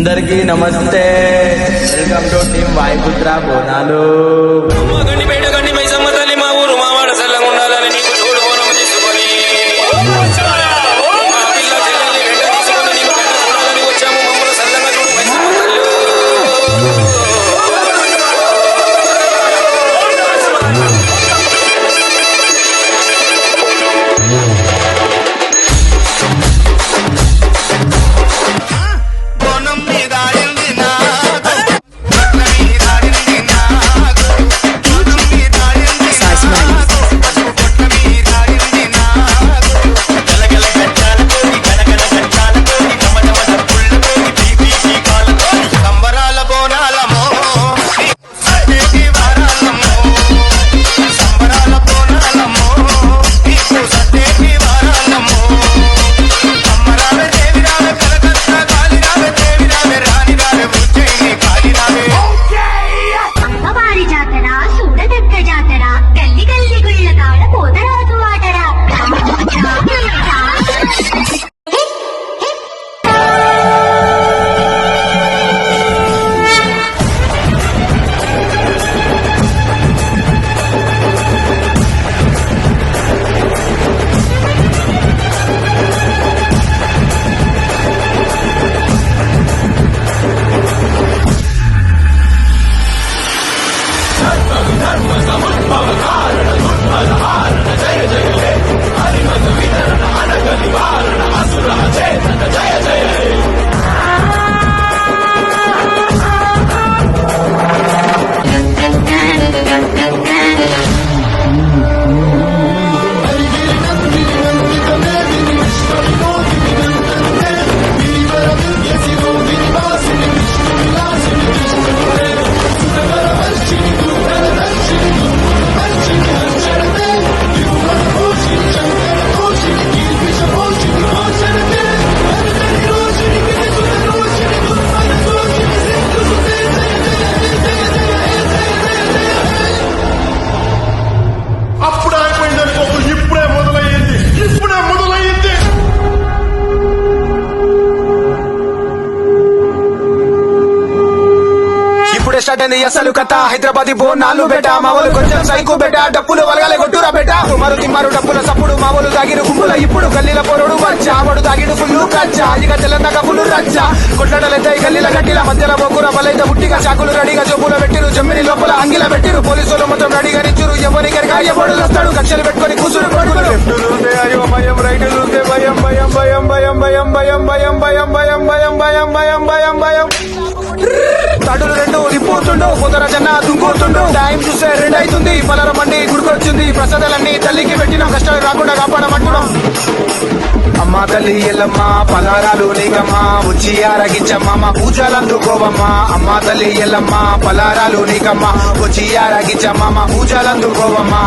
అందరికీ నమస్తే. Welcome to team Vayuputra Bonalu. Gandipet గండి మైసమ్మ తల్లి మా ఊరు మావాడ సల్లంగా ఉండాలని నీకు చూడు బోనము తీసుకొని మా పిల్ల చెల్లెల్ని వెంట తీసుకొని నీకు వెంట చూడాలని వచ్చాము. మమ్మల్ని సల్లంగా చూడు మైసమ్మ తల్లి. స్టార్ట్ అయింది అసలు కథ. హైదరాబాద్ బోనాలు బెట మావోలు కొంచెం సైకు బెట. డప్పులు వలగాలే కొట్టురా బెట. తుమారు తిమ్మారు డప్పుల సప్పుడు మావోలు దాగిరు గుంపుల. ఇప్పుడు గల్లీల పొరడు వచ్చా వాడు దాగిడు ఫుల్లు కచ్చా. ఇక తెలంగాణ ఫుల్లు రచ్చా. కొట్లాడలైతే గల్లీల గట్టిల మధ్యలో బొగ్గుర బలైతే బుట్టిగా చాకులు రెడీగా జబ్బులు పెట్టిరు. జమ్మిని లోపల అంగిల పెట్టిరు. పోలీసులు మొత్తం రెడీగా నిచ్చురు. ఎవరికరిగా ఎవడు వస్తాడు కక్షలు పెట్టుకొని కూసురు కొడుకులు. భయం రైతులుంటే భయం భయం భయం భయం భయం భయం భయం భయం భయం భయం భయం భయం భయం భయం. తడులు రెండు రిపోతుండు. పొదర జన్న దుంకుతుండు. టైం చూస్తే 2 అవుతుంది. పలర మండి గుడికొచ్చింది. ప్రసాదాలన్నీ తల్లికి పెట్టినాం. కష్టాలు రాకుండా కాపాడమంటున్నాం. అమ్మా తల్లి ఎల్లమ్మ పలారాలు నీకమ్మా. వచ్చి ఆరగించమ్మా పూజలు అందుకోవమ్మా. అమ్మా తల్లి ఎల్లమ్మ పలారాలు నీకమ్మా. వచ్చి ఆరగించమ్మా పూజలు అందుకోవమ్మా.